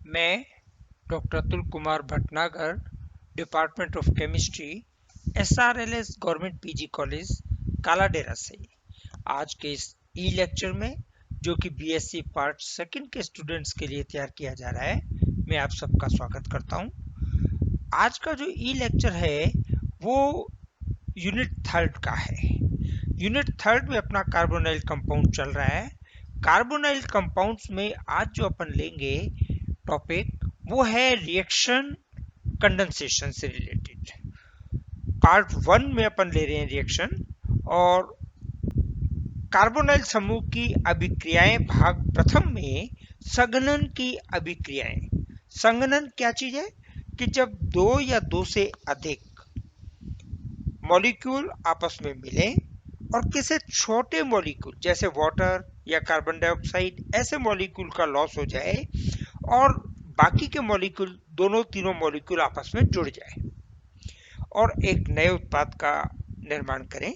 मैं doctor Atul Kumar Bhatnagar, department of chemistry, SRLS government PG college Kaladera से आज के इस ई लेक्चर में, जो कि बीएससी पार्ट सेकंड के स्टूडेंट्स के लिए तैयार किया जा रहा है, मैं आप सबका स्वागत करता हूं। आज का जो ई लेक्चर है वो यूनिट थर्ड का है। यूनिट थर्ड में अपना कार्बोनाइल कंपाउंड चल रहा है। कार्बोनाइल कंपाउंड्स में आज जो अपन लेंगे टॉपिक वो है रिएक्शन कंडेंसेशन से रिलेटेड। पार्ट वन में अपन ले रहे हैं रिएक्शन और कार्बोनाइल समूह की अभिक्रियाएं भाग प्रथम में संघनन की अभिक्रियाएं। संघनन क्या चीज है कि जब दो या दो से अधिक मॉलिक्यूल आपस में मिले और किसी छोटे मॉलिक्यूल जैसे वाटर या कार्बन डाइऑक्साइड ऐसे मॉलिक्यूल का लॉस हो जाए और बाकी के मॉलिक्यूल तीनों मॉलिक्यूल आपस में जुड़ जाए और एक नए उत्पाद का निर्माण करें।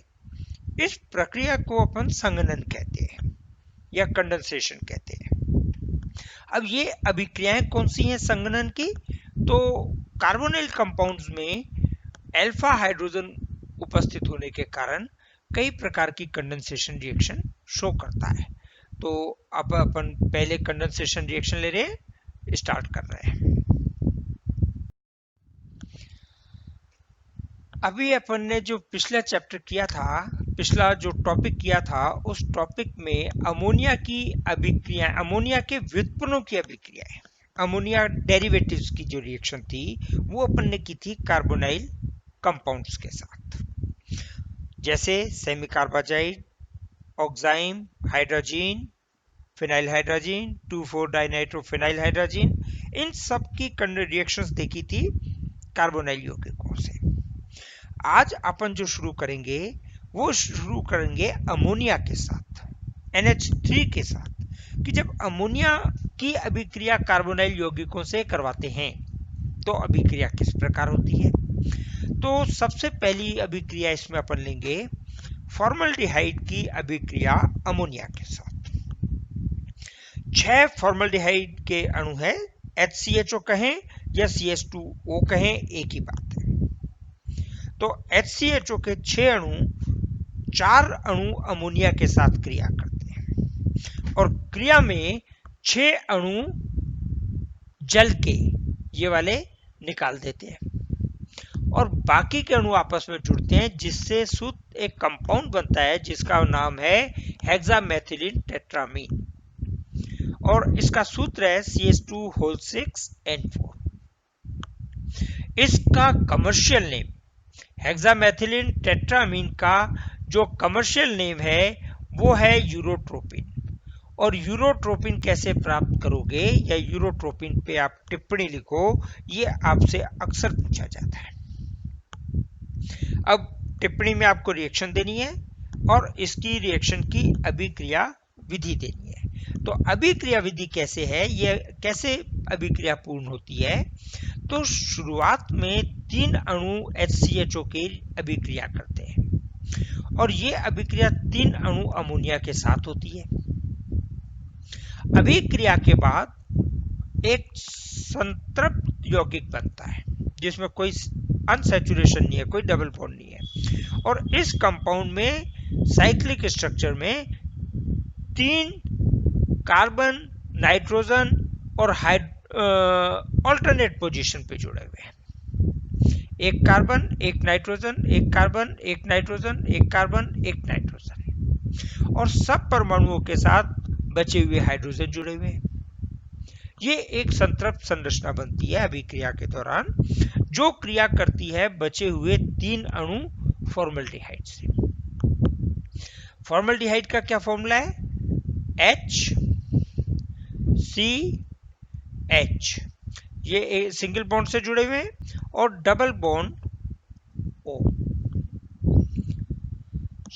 इस प्रक्रिया को अपन संघनन कहते हैं या कंडेंसेशन कहते हैं। अब ये अभिक्रियाएं कौन सी हैं संघनन की? तो कार्बोनाइल कंपाउंड्स में अल्फा हाइड्रोजन उपस्थित होने के कारण कई प्रकार की कंडेंसेशन रिएक्शन शो करता है। तो अब अपन पहले कंडेंसेशन रिएक्शन ले रहे हैं, स्टार्ट कर रहे हैं। अभी अपन ने जो पिछला चैप्टर किया था, पिछला जो टॉपिक किया था, उस टॉपिक में अमोनिया की अभिक्रिया, अमोनिया के व्युत्पन्नों की अभिक्रिया है, अमोनिया डेरिवेटिव्स की जो रिएक्शन थी वो अपन ने की थी कार्बोनाइल कंपाउंड्स के साथ, जैसे semicarbazide, oxime, hydrazine, phenyl hydrazine, 2,4 dinitrophenyl hydrazine, इन सब की रिएक्शंस देखी थी कार्बोनाइल यौगिकों से। आज अपन जो शुरू करेंगे वो शुरू करेंगे अमोनिया के साथ, NH3 के साथ, कि जब अमोनिया की अभिक्रिया कार्बोनाइल यौगिकों से करवाते हैं तो अभिक्रिया किस प्रकार होती है। तो सबसे पहली अभिक्रिया इसमें अपन लेंगे फॉर्मल्डिहाइड की अभिक्रिया अमोनिया के साथ। 6 फॉर्मल्डिहाइड के अणु है, HCHO कहें या CH2O कहें, एक ही बात है। तो HCHO के 6 अणु, 4 अणु अमोनिया के साथ क्रिया करते हैं और क्रिया में 6 अणु जल के ये वाले निकाल देते हैं और बाकी के अणु आपस में जुड़ते हैं, जिससे शुद्ध एक कंपाउंड बनता है जिसका नाम है हेक्सामेथिलीन टेट्रामीन और इसका सूत्र है CH2O6N4। इसका कमर्शियल नेम, हेक्सामेथिलीन टेट्रामीन का जो कमर्शियल नेम है वो है यूरोट्रोपिन। और यूरोट्रोपिन कैसे प्राप्त करोगे या यूरोट्रोपिन पे आप टिप्पणी लिखो, ये आपसे अक्सर पूछा जाता है। अब टिप्पणी में आपको रिएक्शन देनी है और इसकी रिएक्शन की अभिक्रिया विधि देनी है। तो अभिक्रिया विधि कैसे है, ये कैसे अभिक्रिया पूर्ण होती है? तो शुरुआत में 3 अणु HCHO की अभिक्रिया करते हैं और ये अभिक्रिया 3 अणु अमोनिया के साथ होती है। अभिक्रिया के बाद एक संतृप्त यौगिक बनता है जिसमें कोई अनसैचुरेशन नहीं है, कोई डबल बॉन्ड नहीं है और इस कंपाउंड में साइक्लिक स्ट्रक्चर में 3 कार्बन, नाइट्रोजन और अल्टरनेट पोजीशन पे जुड़े हुए हैं। एक कार्बन, एक नाइट्रोजन, एक कार्बन, एक नाइट्रोजन, एक कार्बन, एक नाइट्रोजन और सब परमाणुओं के साथ बचे हुए हाइड्रोजन जुड़े हुए हैं। ये एक संतृप्त संरचना बनती है अभिक्रिया के दौरान, जो क्रिया करती है बचे हुए 3 अणु फॉर्मल्डिहाइड से। फॉर्मल्डिहाइड का क्या फॉर्मूला है? HCH, ये सिंगल बॉन्ड से जुड़े हुए हैं और डबल बॉन्ड O।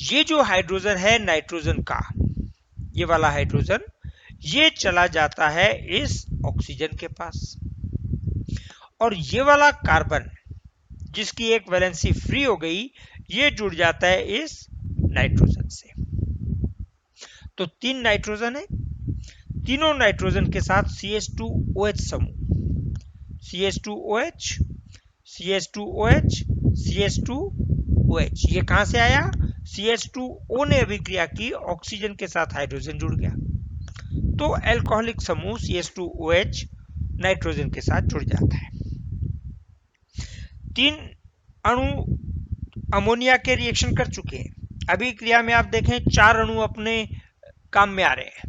ये जो हाइड्रोजन है नाइट्रोजन का, ये वाला हाइड्रोजन, ये चला जाता है इस ऑक्सीजन के पास और ये वाला कार्बन जिसकी एक वैलेंसी फ्री हो गई, ये जुड़ जाता है इस नाइट्रोजन से। तो 3 नाइट्रोजन है, तीनों नाइट्रोजन के साथ CH2OH समूह, CH2OH, CH2OH, CH2OH, ये कहां से आया? CH2O ने अभिक्रिया की, ऑक्सीजन के साथ हाइड्रोजन जुड़ गया, तो एल्कोहलिक समूह CH2OH नाइट्रोजन के साथ जुड़ जाता है। तीन अणु अमोनिया के रिएक्शन कर चुके हैं। अभी क्रिया में आप देखें 4 अणु अपने काम में आ रहे हैं।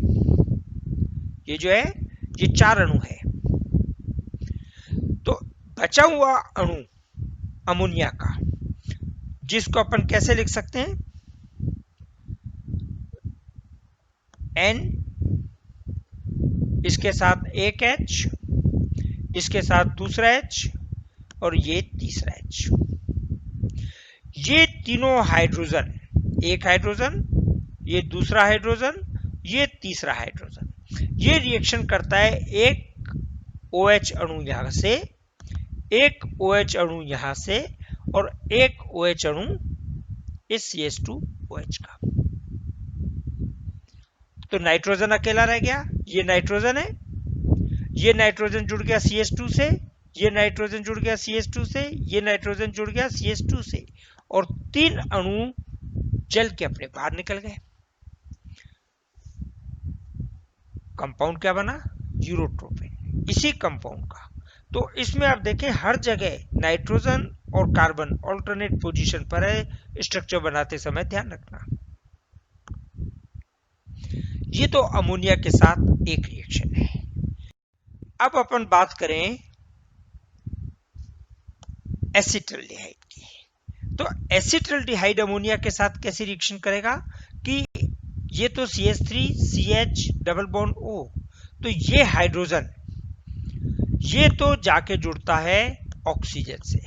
ये जो है ये 4 अणु है। तो बचा हुआ अणु अमोनिया का, जिसको अपन कैसे लिख सकते हैं? N, इसके साथ एक H, इसके साथ दूसरा H और ये तीसरा H। ये तीनों हाइड्रोजन, एक हाइड्रोजन, ये दूसरा हाइड्रोजन, ये तीसरा हाइड्रोजन, ये रिएक्शन करता है एक OH अणु यहां से, एक OH अणु यहां से और एक OH अणु इस CH2OH का। तो नाइट्रोजन अकेला रह गया, ये नाइट्रोजन है, ये नाइट्रोजन जुड़ गया CH2 से, ये नाइट्रोजन जुड़ गया CH2 से, ये नाइट्रोजन जुड़ गया CH2 से, और 3 अणु जल के अपने बाहर निकल गए। कंपाउंड क्या बना? यूरोट्रोपिन, इसी कंपाउंड का। तो इसमें आप देखें हर जगह नाइट्रोजन और कार्बन ऑल्टरनेट पोजीशन पर है, स्ट्रक्चर बनाते समय ध्यान रखना। ये तो अमोनिया के साथ एक रिएक्शन है। अब अपन बात करें एसिटल्डिहाइड की। तो एसिटल्डिहाइड अमोनिया के साथ कैसे रिएक्शन करेगा कि ये तो CH3CH डबल बॉन्ड O, तो ये हाइड्रोजन ये तो जाके जुड़ता है ऑक्सीजन से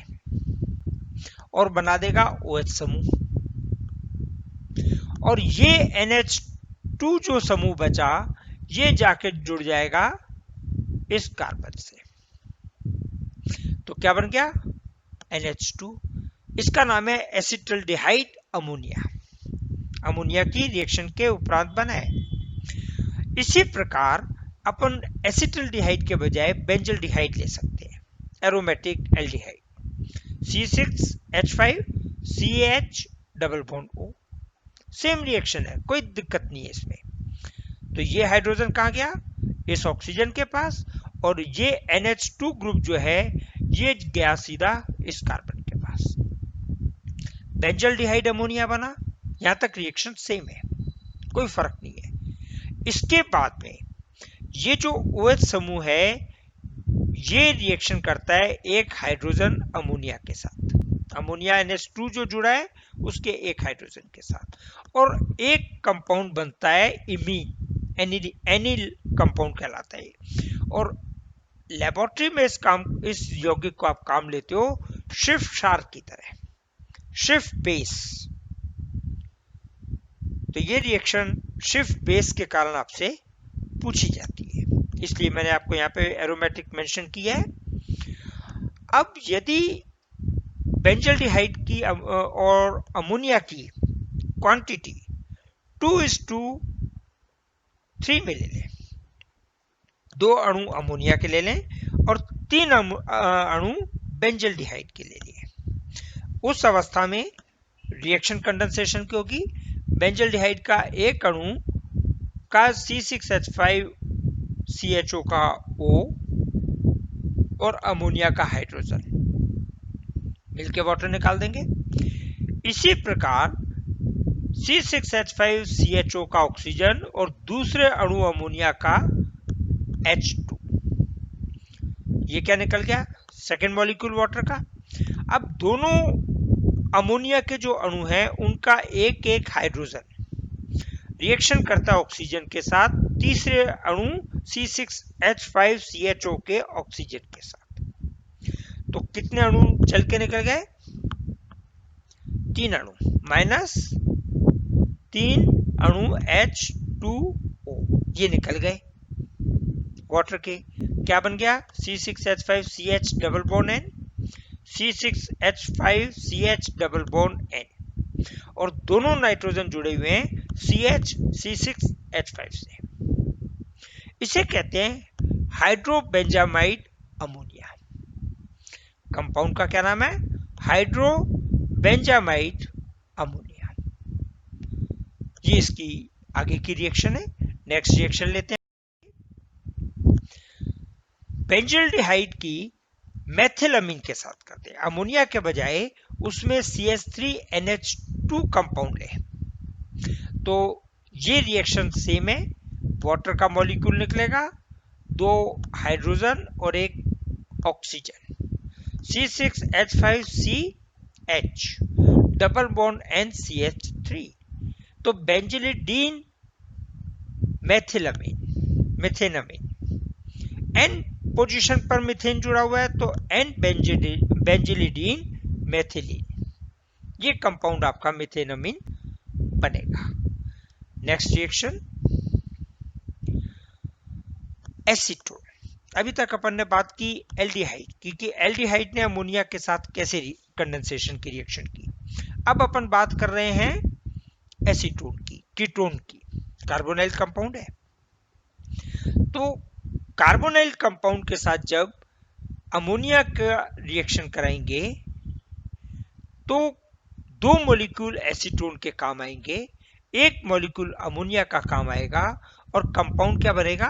और बना देगा OH समूह, और ये NH2 जो समूह बचा ये जाके जुड़ जाएगा इस कार्बन से। तो क्या बन गया? NH2। इसका नाम है एसिटल्डिहाइड अमोनिया। अमोनिया की रिएक्शन के उपरांत बना है। इसी प्रकार अपन एसिटल्डिहाइड के बजाय बेंजल्डिहाइड ले सकते हैं, aromatic aldehyde, C6H5CH double bond O। Same reaction है, कोई दिक्कत नहीं है इसमें। तो ये हाइड्रोजन कहां गया? इस ऑक्सीजन के पास, और ये NH2 ग्रुप जो है ये गया सीधा इस कार्बन के पास। बेंजल्डिहाइड अमोनिया बना। यहां तक रिएक्शन सेम है, कोई फर्क नहीं है। इसके बाद में ये जो OH समूह है ये रिएक्शन करता है एक हाइड्रोजन अमोनिया के साथ, अमोनिया NH2 जो जुड़ा है उसके एक हाइड्रोजन के साथ, और एक कंपाउंड बनता है इमीन, एनिल कंपाउंड कहलाता है। और लेबोरेटरी में इस यौगिक को आप काम लेते हो शिफ्ट शार्क की तरह, शिफ्ट बेस। तो ये रिएक्शन शिफ्ट बेस के कारण आपसे पूछी जाती है, इसलिए मैंने आपको यहाँ पे एरोमेटिक मेंशन किया है। अब यदि बेंजल्डिहाइड की और अमोनिया की क्वांटिटी 2:3 में ले लें, 2 अणु अमोनिया के ले लें और 3 अणु बेंजल्डिहाइड के ले लिए, उस अवस्था में रिएक्शन कंडेंसेशन की होगी। बेंजल्डिहाइड का एक अणु का C6H5CHO का O और अमोनिया का हाइड्रोजन मिलके वाटर निकाल देंगे। इसी प्रकार C6H5CHO का ऑक्सीजन और दूसरे अणु अमोनिया का H2, ये क्या निकल गया? सेकेंड मॉलिक्यूल वाटर का। अब दोनों अमोनिया के जो अणु हैं उनका एक एक हाइड्रोजन रिएक्शन करता है ऑक्सीजन के साथ तीसरे अणु C6H5CHO के ऑक्सीजन के साथ। तो कितने अणु चल के निकल गए? 3 अणु माइनस 3 अणु H2O, ये निकल गए वाटर के। क्या बन गया? C6H5CH double bond N, C6H5CH double bond N, और दोनों नाइट्रोजन जुड़े हुए हैं C6H5 से। इसे कहते हैं हाइड्रोबेंजामाइड अमोनिया। कंपाउंड का क्या नाम है? हाइड्रोबेंजामाइड अमोनिया। ये इसकी आगे की रिएक्शन है। नेक्स्ट रिएक्शन लेते हैं। बेंजल्डिहाइड की मेथिलअमीन के साथ करते हैं। अमोनिया के बजाय उसमें CH3NH2 कंपाउंड है, तो ये रिएक्शन सेम है। वाटर का मॉलिक्यूल निकलेगा, 2 हाइड्रोजन और 1 oxygen, C6H5CH, double bond NCH3। तो बेंजिलिडीन मेथेनामीन N पोजीशन पर मीथेन जुड़ा हुआ है, तो N बेंजिलिडीन मेथिलीन, ये कंपाउंड आपका मीथेनामीन बनेगा। Next reaction acetone. अभी तक अपन ने बात की एल्डिहाइड की कि एल्डिहाइड ने अमोनिया के साथ कैसे कंडेंसेशन की रिएक्शन की। अब अपन बात कर रहे हैं एसीटोन की, कीटोन की। कार्बोनाइल कंपाउंड है, तो कार्बोनाइल कंपाउंड के साथ जब अमोनिया का रिएक्शन कराएंगे तो 2 मॉलिक्यूल एसीटोन के काम आएंगे, 1 मॉलिक्यूल अमोनिया का काम आएगा, और कंपाउंड क्या बनेगा?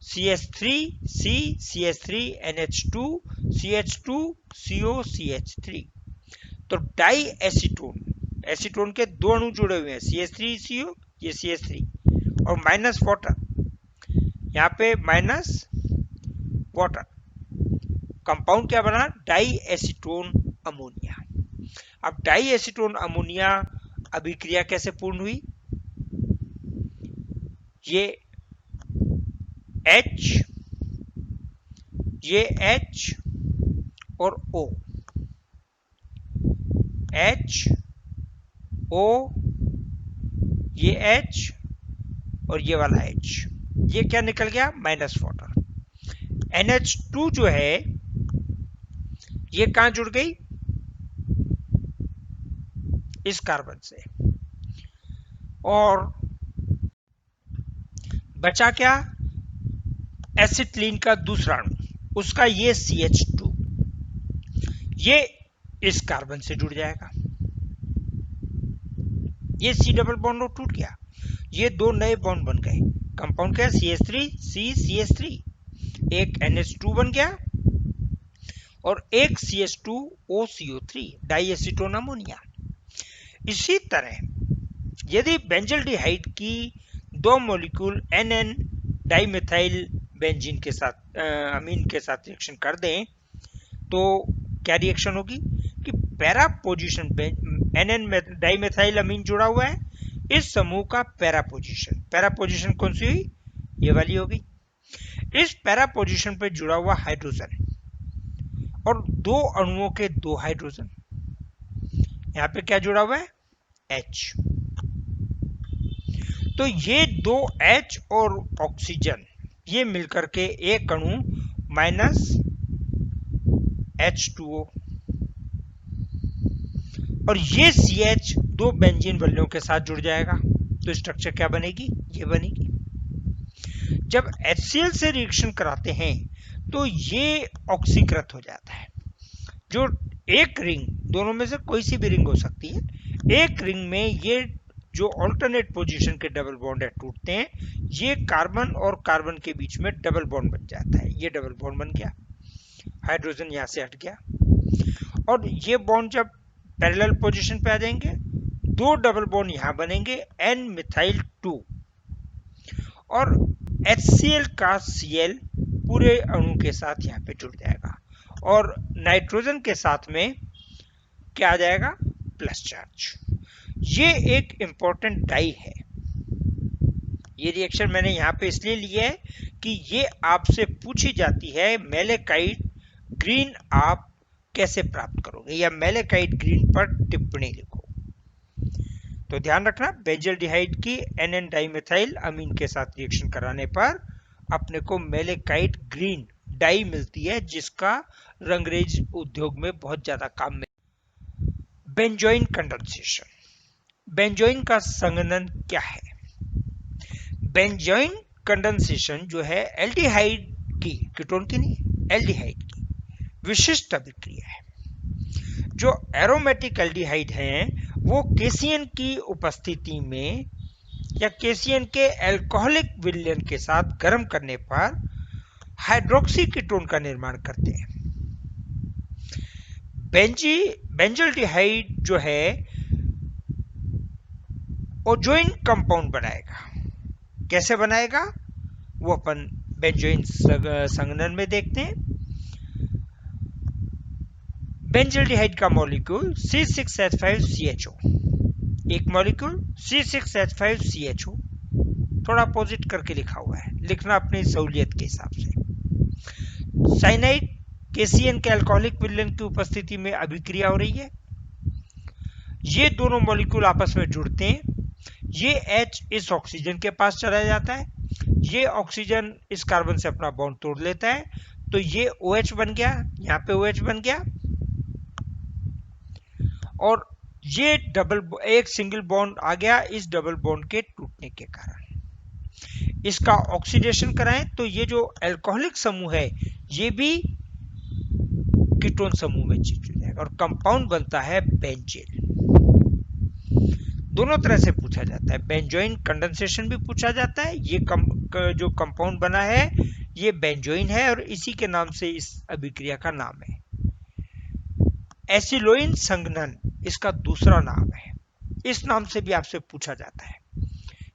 CH3C, CH3NH2, CH2CO, CH3। तो डाई एसीटोन, एसीटोन के 2 अणु जुड़े हुए हैं, CH3CO, ये CH3, और माइनस वाटर, यहाँ पे माइनस वाटर। कंपाउंड क्या बना? Diacetone ammonia. अब डाई एसीटोन अमोनिया अभिक्रिया कैसे पूर्ण हुई? ये H, ये H और O, H O, ये H और ये वाला H, ये क्या निकल गया? Minus water. NH2 जो है ये कहां जुड़ गई? इस कार्बन से, और बचा क्या? एसिटिलीन का दूसरा अणु, उसका ये CH2, ये इस कार्बन से जुड़ जाएगा, ये C डबल बॉन्ड टूट गया, ये 2 नए बॉन्ड बन गए। कंपाउंड क्या? CH3C, CH3, एक NH2 बन गया और एक CH2OCO3, डाई एसीटोन अमोनिया। इसी तरह यदि बेंजल्डिहाइड की 2 मॉलिक्यूल NN डाइमेथाइल बेंजीन के साथ अमीन के साथ रिएक्शन कर दें तो क्या रिएक्शन होगी कि पैरा पोजीशन, NN डाइमेथाइल अमीन जुड़ा हुआ है, इस समूह का पैरा पोजीशन कौन सी हुई? ये वाली होगी। इस पैरा पोजीशन पे जुड़ा हुआ हाइड्रोजन और 2 अणुओं के 2 हाइड्रोजन, यहां पे क्या जुड़ा हुआ है? H। तो ये 2 H और ऑक्सीजन ये मिलकर के एक अणु माइनस H2O, और ये CH 2 बेंजीन वल्यों के साथ जुड़ जाएगा, तो स्ट्रक्चर क्या बनेगी? ये बनेगी। जब HCl से रिएक्शन कराते हैं तो ये ऑक्सीकृत हो जाता है। जो एक रिंग, दोनों में से कोई सी भी रिंग हो सकती है, एक रिंग में ये जो ऑल्टरनेट पोजीशन के डबल बॉन्ड है टूटते हैं, ये कार्बन और कार्बन के बीच में डबल बॉन्ड बन जाता है। ये डबल बॉन्ड बन गया, हाइड्रोजन यहां से हट गया, और ये बॉन्ड जब पैरेलल पोजीशन पे आ जाएंगे, 2 डबल बॉन्ड यहां बनेंगे N मिथाइल 2, और HCl का Cl पूरे अणु के साथ यहां पे जुड़ जाएगा, और नाइट्रोजन के साथ में क्या आ जाएगा? Plus charge. ये एक इंपॉर्टेंट डाई है। ये रिएक्शन मैंने यहां पे इसलिए लिया है कि ये आपसे पूछी जाती है, मेलेकाइट ग्रीन आप कैसे प्राप्त करोगे, या मेलेकाइट ग्रीन पर टिप्पणी लिखो। तो ध्यान रखना, बेंजल्डिहाइड की NN डाइमेथाइल अमीन के साथ रिएक्शन कराने पर अपने को मेलेकाइट ग्रीन डाई मिलती है, जिसका रंगरेज उद्योग में बहुत ज्यादा काम में। Benzoin condensation. बेंजोइन का संघनन क्या है? बेंजोइन कंडेंसेशन जो है एल्डिहाइड की, कीटोन की नहीं, एल्डिहाइड की विशिष्ट अभिक्रिया है। जो एरोमेटिक एल्डिहाइड हैं वो केसीएन की उपस्थिति में या केसीएन के अल्कोहलिक विलयन के साथ गर्म करने पर हाइड्रोक्सी कीटोन का निर्माण करते हैं। बेंजल्डिहाइड जो है ओजोइन कंपाउंड बनाएगा। कैसे बनाएगा वो अपन बेंजोइन संघनन में देखते हैं। बेंजल्डिहाइड का मॉलिक्यूल C6H5CHO, एक मॉलिक्यूल C6H5CHO, थोड़ा अपोजिट करके लिखा हुआ है, लिखना अपनी सहूलियत के हिसाब से। साइनाइड केसीएन के अल्कोहलिक विलयन की उपस्थिति में अभिक्रिया हो रही है। ये दोनों मॉलिक्यूल आपस में जुड़ते हैं। ये H इस ऑक्सीजन के पास चला जाता है, ये ऑक्सीजन इस कार्बन से अपना बॉन्ड तोड़ लेता है, तो ये OH बन गया, यहाँ पे OH बन गया, और ये एक सिंगल बॉन्ड आ गया इस डबल बॉन्ड के टूटने के कारण। इसका ऑक्सीडेशन कराएं तो ये जो अल्कोहलिक समूह है ये भी कीटोन समूह में चेंज हो जाएगा और कंपाउंड बनता है बेंजीन। दोनों तरह से पूछा जाता है, बेंजोइन कंडेंसेशन भी पूछा जाता है। ये जो कंपाउंड बना है ये बेंजोइन है और इसी के नाम से इस अभिक्रिया का नाम है। एसिलोइन संघनन इसका दूसरा नाम है, इस नाम से भी आपसे पूछा जाता है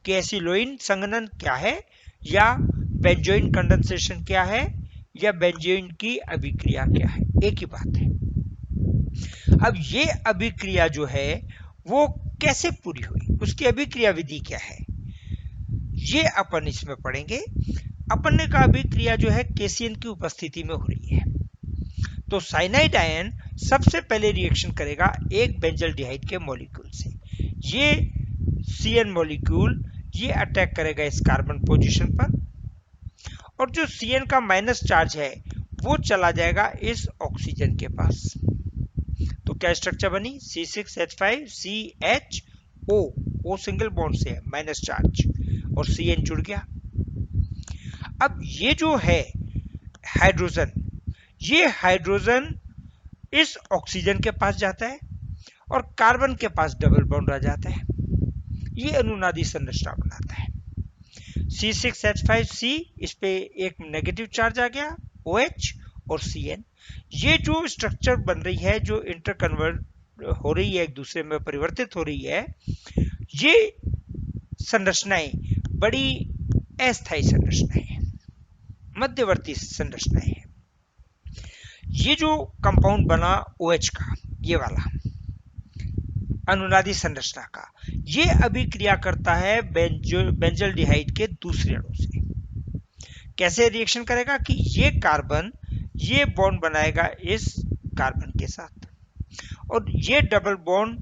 कि एसिलोइन संघनन क्या है, या बेंजोइन कंडेंसेशन क्या है, या बेंजोइन की अभिक्रिया क्या है, एक ही बात है। अब ये अभिक्रिया जो है वो कैसे पूरी हुई, उसकी अभिक्रिया विधि क्या है, ये अपन इसमें पढ़ेंगे। अपन ने कहा अभिक्रिया जो है केसीएन की उपस्थिति में हो रही है, तो साइनाइड आयन सबसे पहले रिएक्शन करेगा एक बेंजल्डिहाइड के मॉलिक्यूल से। ये CN मॉलिक्यूल ये अटैक करेगा इस कार्बन पोजीशन पर, और जो CN का माइनस चार्ज है वो चला जाएगा इस ऑक्सीजन के पास। तो क्या स्ट्रक्चर बनी, C6H5CHO, O सिंगल बॉन्ड से है, माइनस चार्ज, और CN जुड़ गया। अब ये जो है हाइड्रोजन, ये हाइड्रोजन इस ऑक्सीजन के पास जाता है और कार्बन के पास डबल बॉन्ड आ जाता है, ये अनुनादी संरचना बनाता है। C6H5C, इस पे एक नेगेटिव चार्ज आ गया, OH और CN। ये जो स्ट्रक्चर बन रही है, जो इंटरकन्वर्ट हो रही है, एक दूसरे में परिवर्तित हो रही है, ये संरचनाएं बड़ी अस्थायी संरचनाएं हैं, मध्यवर्ती संरचनाएं हैं। ये जो कंपाउंड बना OH का, ये वाला अनुनादी संरचना का, ये अभिक्रिया करता है बेंजल्डिहाइड के दूसरे अणु से। कैसे रिएक्शन करेगा कि ये कार्बन ये बॉन्ड बनाएगा इस कार्बन के साथ, और ये डबल बॉन्ड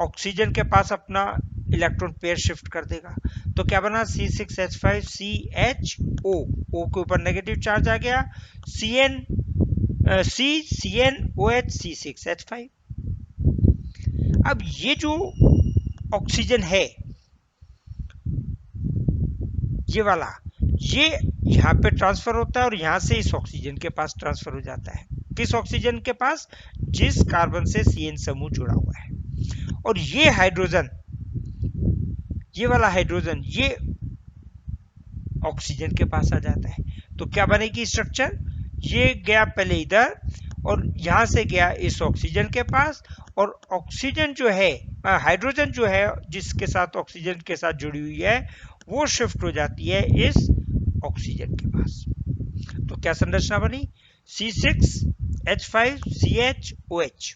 ऑक्सीजन के पास अपना इलेक्ट्रॉन पेयर शिफ्ट कर देगा। तो क्या बना, C6H5CHO, O के ऊपर नेगेटिव चार्ज आ गया, CNOH C6H5। अब ये जो ऑक्सीजन है ये वाला, ये यहाँ पे ट्रांसफर होता है और यहाँ से इस ऑक्सीजन के पास ट्रांसफर हो जाता है। किस ऑक्सीजन के पास, जिस कार्बन से CN समूह जुड़ा हुआ है। और ये हाइड्रोजन, ये वाला हाइड्रोजन, ये ऑक्सीजन के पास आ जाता है। तो क्या बनेगी स्ट्रक्चर, ये गया पहले इधर और यहां से गया इस ऑक्सीजन के पास, और ऑक्सीजन जो है, हाइड्रोजन जो है जिसके साथ ऑक्सीजन के साथ जुड़ी हुई है, वो शिफ्ट हो जाती है इस ऑक्सीजन के पास। तो क्या संरचना बनी, C6H5CHOH,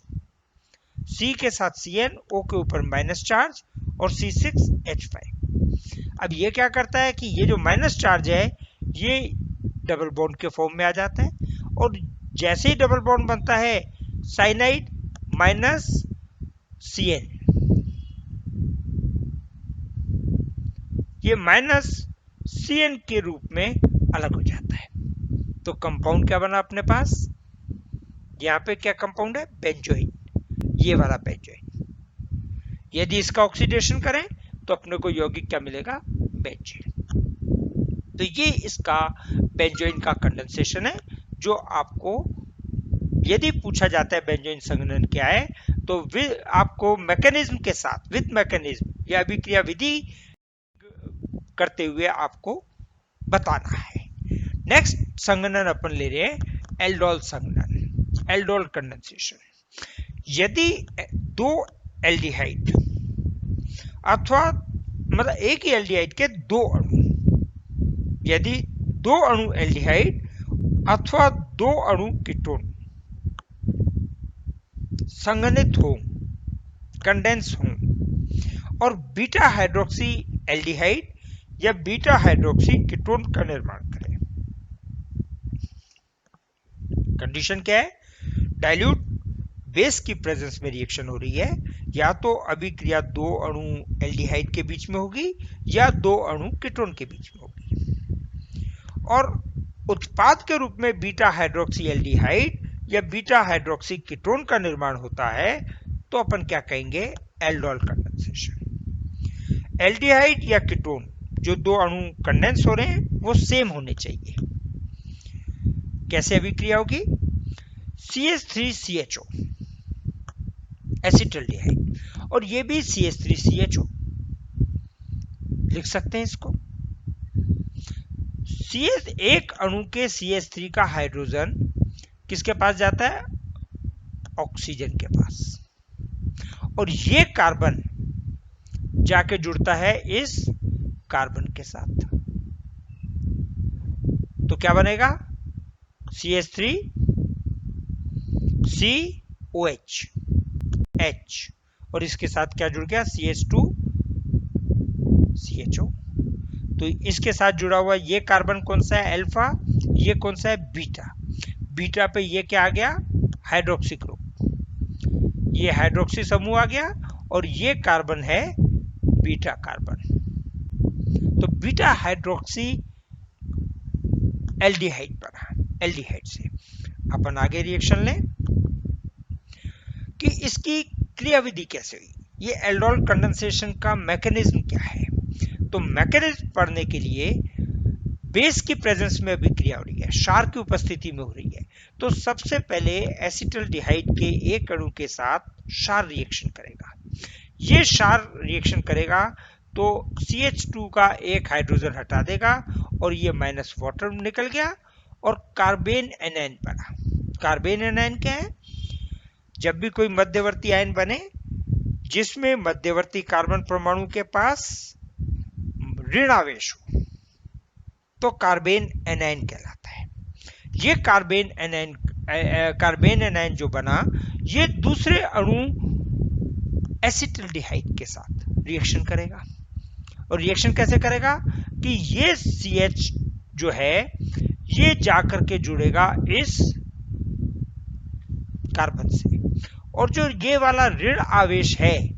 C के साथ CN, O के ऊपर माइनस चार्ज और C6H5। अब ये क्या करता है कि ये जो माइनस चार्ज है ये डबल बॉन्ड के फॉर्म में आ जाता है, और जैसे ही डबल बॉन्ड बनता है साइनाइड माइनस CN, ये माइनस CN के रूप में अलग हो जाता है। तो कंपाउंड क्या बना अपने पास, यहाँ पे क्या कंपाउंड है, बेंजोइन, ये वाला बेंजोइन। यदि इसका ऑक्सीडेशन करें तो अपने को यौगिक क्या मिलेगा, बेंजीन। तो ये इसका बेंजोइन का कंडेंसेशन है, जो आपको यदि पूछा जाता है बेंजोइन संघनन क्या है, तो आपको मैकेनिज्म के साथ, विद मैकेनिज्म या अभिक्रिया विधि करते हुए आपको बताना है। नेक्स्ट संघनन अपन ले रहे हैं एल्डोल संघनन, एल्डोल कंडेंसेशन। यदि दो एल्डिहाइड अथवा मतलब एक ही एल्डिहाइड के दो अणु, यदि दो अणु एल्डिहाइड अथवा दो अणु कीटोन संघनित हो, कंडेंस हो और बीटा हाइड्रोक्सी एल्डिहाइड या बीटा हाइड्रोक्सी कीटोन का निर्माण करें। कंडीशन क्या है? डाइल्यूट बेस की प्रेजेंस में रिएक्शन हो रही है, या तो अभिक्रिया दो अणु एल्डिहाइड के बीच में होगी या दो अणु कीटोन के बीच में होगी, और उत्पाद के रूप में बीटा हाइड्रोक्सी एल्डिहाइड या बीटा हाइड्रोक्सी कीटोन का निर्माण होता है, तो अपन क्या कहेंगे? Aldol condensation. एल्डिहाइड या कीटोन जो दो अणु कंडेंस हो रहे हैं वो सेम होने चाहिए। कैसे अभिक्रिया होगी? CH3CHO एसिटल्डिहाइड, और ये भी CH3CHO लिख सकते हैं इसको। एक अणु के CH3 का हाइड्रोजन किसके पास जाता है? ऑक्सीजन के पास, और ये कार्बन जाके जुड़ता है इस कार्बन के साथ, तो क्या बनेगा? CH3COH H, और इसके साथ क्या जुड़ गया? CH2CHO। तो इसके साथ जुड़ा हुआ ये कार्बन कौन सा है? अल्फा। ये कौन सा है? बीटा। बीटा पे ये क्या आ गया? हाइड्रोक्सी ग्रुप, ये हाइड्रोक्सी समूह आ गया, और ये कार्बन है बीटा कार्बन। तो बीटा हाइड्रोक्सी एल्डिहाइड बना। एल्डिहाइड से अपन आगे रिएक्शन लें कि इसकी क्रियाविधि कैसे हुई, ये एल्डोल कंडेंसेशन का मैकेनिज्म क्या है। तो मैकेनिज्म पढ़ने के लिए बेस की प्रेजेंस में अभिक्रिया हो रही है, क्षार की उपस्थिति में हो रही है, तो सबसे पहले एसिटल्डिहाइड के एक अणु के साथ क्षार रिएक्शन करेगा। ये क्षार रिएक्शन करेगा तो CH2 का एक हाइड्रोजन हटा देगा, और ये माइनस वाटर निकल गया, और कार्बेन एनायन बना। कार्बेन एनायन क्या है? जब भी कोई मध्यवर्ती आयन बने जिसमें मध्यवर्ती कार्बन परमाणु के पास ऋण आवेश हो, तो कार्बेन एनायन कहलाता है। ये कार्बेन एनायन जो बना, ये दूसरे अणु एसिटल्डिहाइड के साथ रिएक्शन करेगा। और रिएक्शन कैसे करेगा कि ये CH जो है ये जाकर के जुड़ेगा इस कार्बन से, और जो ये वाला ऋण आवेश है,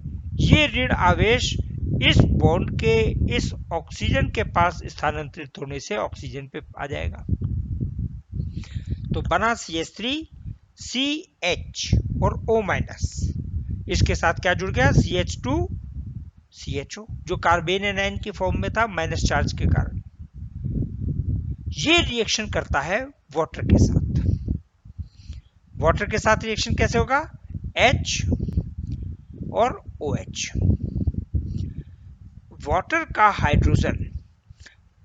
ये ऋण आवेश इस बॉन्ड के इस ऑक्सीजन के पास स्थानांतरित होने से ऑक्सीजन पे आ जाएगा। तो बना CH3CH और O-, इसके साथ क्या जुड़ गया? CH2CHO, जो कार्बेन एनायन की फॉर्म में था माइनस चार्ज के कारण। ये रिएक्शन करता है वाटर के साथ। वाटर के साथ रिएक्शन कैसे होगा? H और OH। वाटर का हाइड्रोजन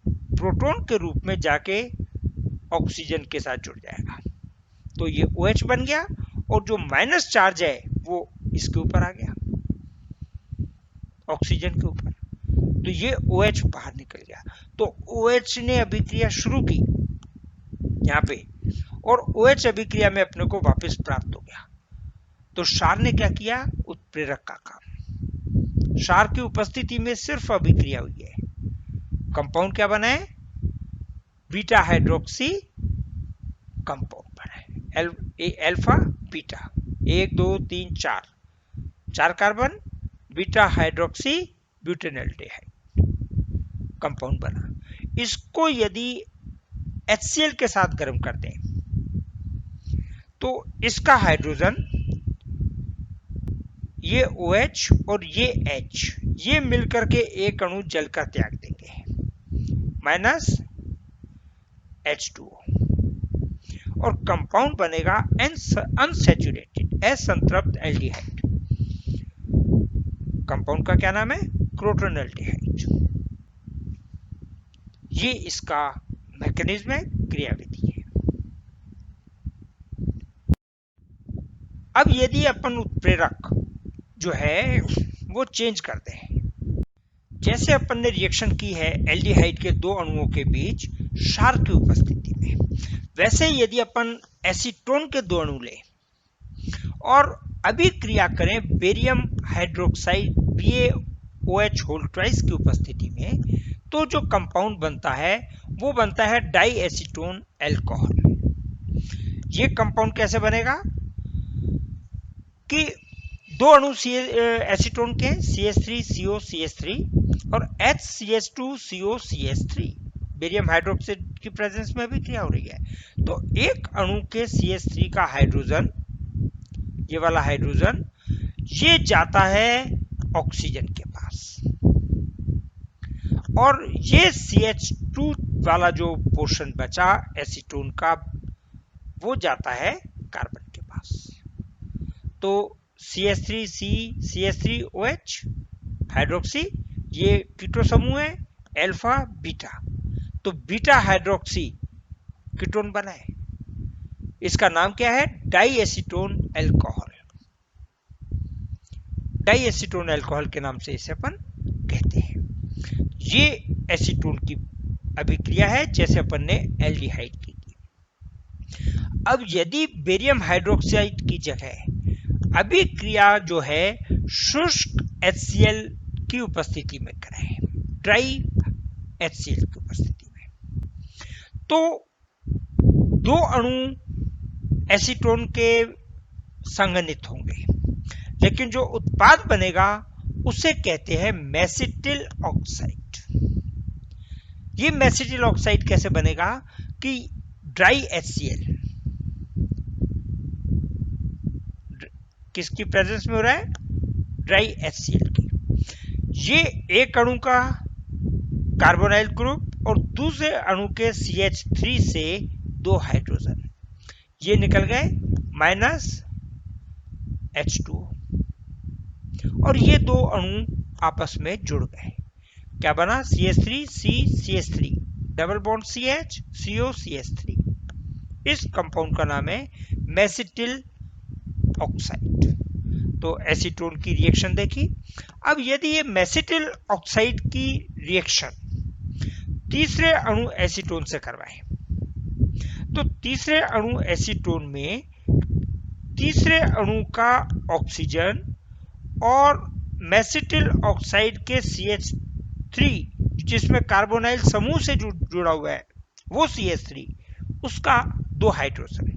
प्रोटॉन के रूप में जाके ऑक्सीजन के साथ जुड़ जाएगा, तो ये OH बन गया, और जो माइनस चार्ज है वो इसके ऊपर आ गया, ऑक्सीजन के ऊपर, तो ये OH बाहर निकल गया। तो OH ने अभिक्रिया शुरू की यहाँ पे, और OH अभिक्रिया में अपने को वापस प्राप्त हो गया। तो क्षार ने क्या किया? उत्प्रेरक का काम। क्षार की उपस्थिति में सिर्फ अभिक्रिया हुई है। कंपाउंड क्या बना है? बीटा हाइड्रोक्सी कंपाउंड बना है, alpha beta, 1 2 3 4 4 carbon, beta hydroxy butanaldehyde compound बना। इसको यदि HCl के साथ गर्म कर दें तो इसका हाइड्रोजन, ये OH और ये H, ये मिलकर के एक अणु जल का त्याग देंगे, माइनस H2O और कंपाउंड बनेगा अनसैचुरेटेड असंतृप्त एल्डिहाइड। कंपाउंड का क्या नाम है? Crotonaldehyde. ये इसका मैकेनिज्म है, क्रियाविधि है। अब यदि अपन उत्प्रेरक जो है वो चेंज करते हैं, जैसे अपन ने रिएक्शन की है एल्डिहाइड के दो अणुओं के बीच क्षार की उपस्थिति में, वैसे यदि अपन एसीटोन के दो अणु लें और अभिक्रिया करें barium hydroxide BaOH whole twice की उपस्थिति में, तो जो कंपाउंड बनता है वो बनता है डाई एसीटोन एल्कोहल। ये कंपाउंड कैसे बनेगा कि दो अणु एसीटोन के CH3COCH3 और HCH2COCH3 बेरियम हाइड्रोक्साइड की प्रेजेंस में भी क्रिया हो रही है। तो एक अणु के CH3 का हाइड्रोजन, ये वाला हाइड्रोजन, ये जाता है ऑक्सीजन के पास और ये CH2 वाला जो पोर्शन बचा एसीटोन का वो जाता है कार्बन के पास। तो CH3C CH3OH हाइड्रोक्सी, ये कीटो समूह है अल्फा बीटा, तो बीटा हाइड्रोक्सी कीटोन बना है। इसका नाम क्या है? Diacetone alcohol. Diacetone alcohol के नाम से इसे अपन कहते हैं। ये एसीटोन की अभिक्रिया है जैसे अपन ने एल्डिहाइड की थी। अब यदि बेरियम हाइड्रोक्साइड की जगह अभिक्रिया जो है शुष्क HCl की उपस्थिति में करें, ड्राई HCl की उपस्थिति में, तो दो अणु एसीटोन के संघनित होंगे, लेकिन जो उत्पाद बनेगा उसे कहते हैं मेसिटिल ऑक्साइड। ये मेसिटिल ऑक्साइड कैसे बनेगा कि ड्राई HCl किसकी प्रेजेंस में हो रहा है? ड्राई HCl की। ये एक अणु का कार्बोनाइल ग्रुप और दूसरे अणु के CH3 से दो हाइड्रोजन, ये निकल गए माइनस H2O और ये दो अणु आपस में जुड़ गए। क्या बना? CH3C CH3 double bond CH CO CH3। इस कंपाउंड का नाम है मेसिटिल ऑक्साइड। तो एसीटोन की रिएक्शन देखी। अब यदि ये मेसिटिल ऑक्साइड की रिएक्शन तीसरे अणु एसीटोन से करवाएं, तो तीसरे अणु एसीटोन में तीसरे अणु का ऑक्सीजन और मेसिटिल ऑक्साइड के CH3 जिसमें कार्बोनाइल समूह से जुड़ा हुआ है वो CH3, उसका दो हाइड्रोजन,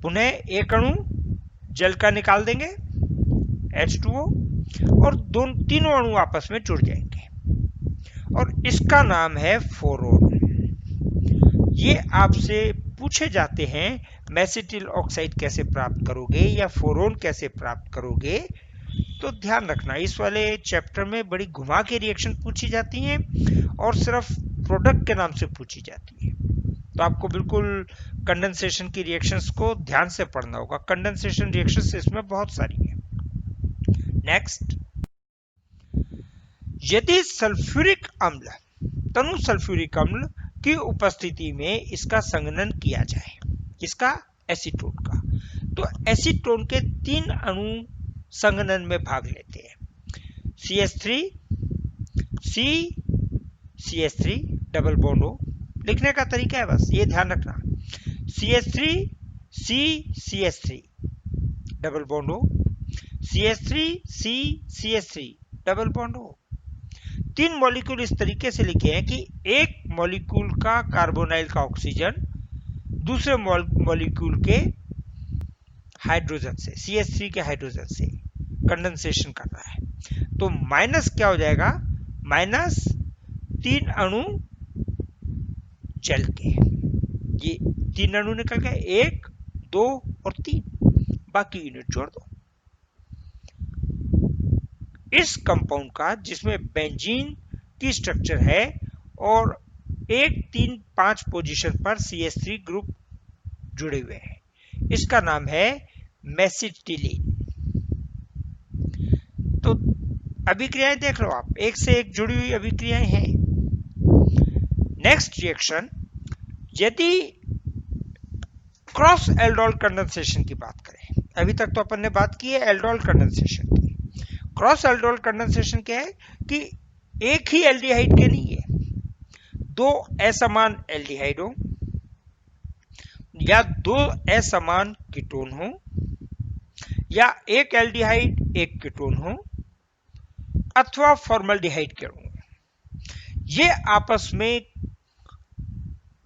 पुनः एक अणु जल का निकाल देंगे H2O और तीनों अणु आपस में जुड़ जाएंगे और इसका नाम है फोरोन। ये आपसे पूछे जाते हैं मेसिटिल ऑक्साइड कैसे प्राप्त करोगे या फोरोन कैसे प्राप्त करोगे, तो ध्यान रखना इस वाले चैप्टर में बड़ी घुमा के रिएक्शन पूछी जाती हैं और सिर्फ प्रोडक्ट के नाम से पूछी जाती है। तो आपको बिल्कुल कंडेंसेशन की रिएक्शंस को ध्यान से पढ़ना होगा। कंडेंसेशन रिएक्शंस इसमें बहुत सारी है। नेक्स्ट, यदि सल्फ्यूरिक अम्ल, तनु सल्फ्यूरिक अम्ल की उपस्थिति में इसका संघनन किया जाए, किसका? एसीटोन का, तो एसीटोन के तीन अणु संघनन में भाग लेते हैं। CH3 C CH3 double bond O, लिखने का तरीका है बस ये ध्यान रखना। CH3 C CH3 double bond O, CH3 C CH3 double bond O। तीन मॉलिक्यूल इस तरीके से लिखे हैं कि एक मॉलिक्यूल का कार्बोनाइल का ऑक्सीजन दूसरे मॉलिक्यूल के हाइड्रोजन से, CH3 के हाइड्रोजन से कंडेंसेशन कर रहा है। तो माइनस क्या हो जाएगा? माइनस तीन अणु जल के, ये तीन अणु निकल गए, 1 2 और 3, बाकी यूनिट जोड़ दो। इस कंपाउंड का जिसमें बेंजीन की स्ट्रक्चर है और 1 3 5 पोजीशन पर CH3 ग्रुप जुड़े हुए हैं, इसका नाम है मेसिटिलीन। तो अभिक्रियाएं देख लो आप, एक से एक जुड़ी हुई अभिक्रियाएं हैं। नेक्स्ट रिएक्शन, यदि क्रॉस एल्डोल कंडेंसेशन की बात करें, अभी तक तो अपन ने बात की है एल्डोल कंडेंसेशन की। क्रॉस एल्डोल कंडेंसेशन क्या है कि एक ही एल्डिहाइड के नहीं है, दो असमान एल्डिहाइड हो या दो असमान कीटोन हो या एक एल्डिहाइड एक कीटोन हो अथवा फॉर्मल्डिहाइड के अणु, ये आपस में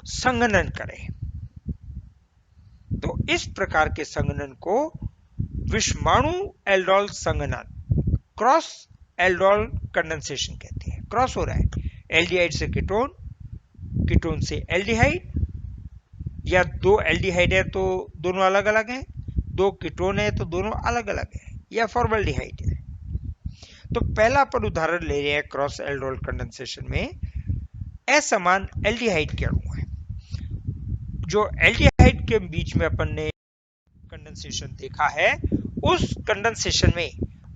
संघनन करें। तो इस प्रकार के संघनन को विषमाणु एल्डोल संघनन, क्रॉस एल्डोल कंडेंसेशन कहते हैं। क्रॉस हो रहा है एल्डिहाइड से कीटोन, कीटोन से एल्डिहाइड, या दो एल्डिहाइड है तो दोनों अलग अलग हैं, दो कीटोन है तो दोनों अलग अलग है, या फॉर्मल्डिहाइड है। तो पहला अपन उदाहरण ले रहे हैं क्रॉस एल्डोल कंडेंसेशन में, असमान एल्डिहाइड के अणु है। जो एल्डिहाइड के बीच में अपन ने कंडेंसेशन देखा है, उस कंडेंसेशन में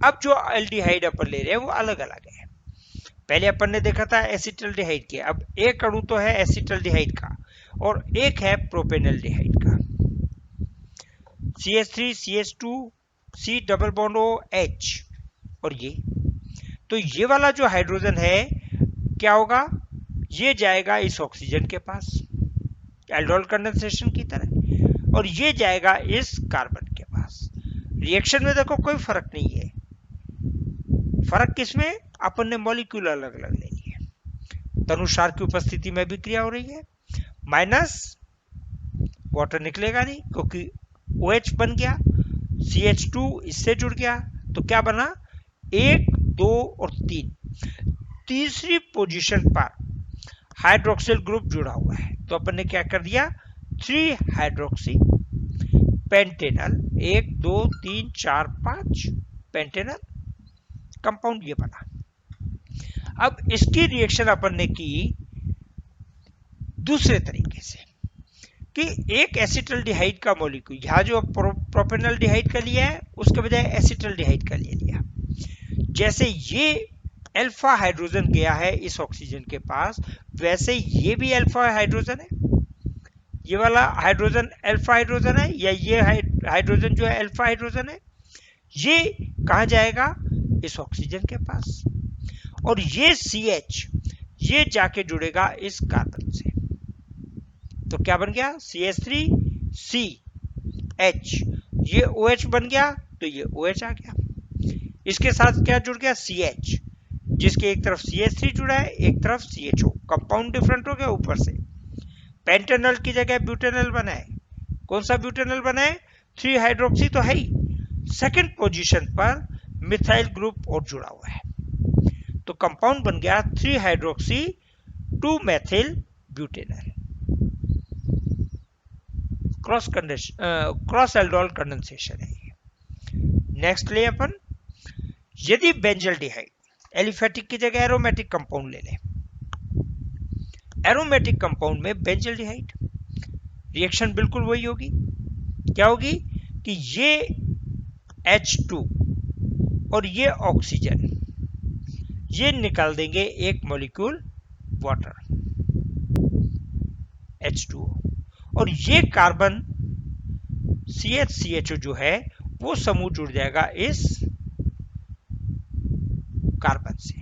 अब जो एल्डिहाइड अपन ले रहे हैं वो अलग अलग है। पहले अपन ने देखा था एसिटल्डिहाइड के, अब एक अणु तो है एसिटल्डिहाइड का और एक है प्रोपेनल्डिहाइड का। CH3 CH2 C double bond O H, और ये तो ये वाला जो हाइड्रोजन है क्या होगा, ये जाएगा इस ऑक्सीजन के पास एल्डोल कंडेंसेशन की तरह, और ये जाएगा इस कार्बन के पास। रिएक्शन में देखो कोई फर्क नहीं है, फर्क किसमें, अपन ने मॉलिक्यूल अलग अलग ले लिए। तनुसार की उपस्थिति में भी क्रिया हो रही है, माइनस वाटर निकलेगा नहीं क्योंकि OH बन गया, CH2 इससे जुड़ गया, तो क्या बना 1 2 और 3, तीसरी पोजीशन पर हाइड्रोक्सिल ग्रुप जुड़ा हुआ है। तो अपन ने क्या कर दिया, 3 हाइड्रोक्सी पेंटेनल, 1 2 3 4 5 पेंटेनल कंपाउंड ये बना। अब इसकी रिएक्शन अपन ने की दूसरे तरीके से कि एक एसिटल्डिहाइड का मॉलिक्यूल, यहां जो प्रोपेनल्डिहाइड का लिया है उसके बजाय एसिटल्डिहाइड का ले लिया। जैसे ये अल्फा हाइड्रोजन गया है इस ऑक्सीजन के पास, वैसे ये भी अल्फा हाइड्रोजन है, ये वाला हाइड्रोजन अल्फा हाइड्रोजन है, या ये हाइड्रोजन जो है अल्फा हाइड्रोजन है, ये कहां जाएगा इस ऑक्सीजन के पास, और ये CH ये जाके जुड़ेगा इस कार्बन से। तो क्या बन गया CH3 CH, ये OH बन गया तो ये OH आ गया, इसके साथ क्या जुड़ गया CH, जिसके एक तरफ CH3 जुड़ा है एक तरफ CHO, कंपाउंड डिफरेंट हो गया ऊपर से। पेंटेनल की जगह ब्यूटेनल बना है, कौन सा ब्यूटेनल बना है, 3 हाइड्रोक्सी तो है ही, सेकंड पोजीशन पर मिथाइल ग्रुप और जुड़ा हुआ है, तो कंपाउंड बन गया 3 hydroxy 2 methyl butanal. Cross aldol condensation है। नेक्स्ट ले अपन, यदि बेंजल्डिहाइड, एलिफेटिक की जगह एरोमेटिक कंपाउंड ले लें, एरोमेटिक कंपाउंड में बेंजल्डिहाइड, रिएक्शन बिल्कुल वही होगी, क्या होगी कि ये H2 और ये ऑक्सीजन ये निकाल देंगे एक मॉलिक्यूल वाटर H2O, और ये कार्बन CH CHO जो है वो समूह जुड़ जाएगा इस कार्बन से,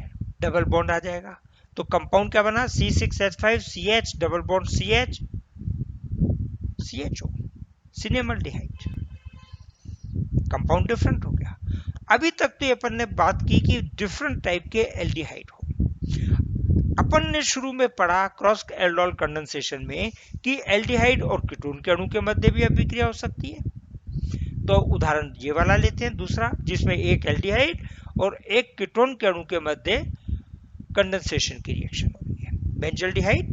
डबल बॉन्ड आ जाएगा। तो कंपाउंड क्या बना C6H5 CH double bond CH CHO, cinnamaldehyde, compound different हो गया। अभी तक तो अपन ने बात की कि डिफरेंट टाइप के एल्डिहाइड हो। अपन ने शुरू में पढ़ा क्रॉस एल्डोल कंडेंसेशन में कि एल्डिहाइड और कीटोन के अणु के मध्य भी अभिक्रिया हो सकती है। तो उदाहरण ये वाला लेते हैं दूसरा, जिसमें एक एल्डिहाइड और एक कीटोन के अणु के मध्य कंडेंसेशन की रिएक्शन हो रही है, बेंजल्डिहाइड,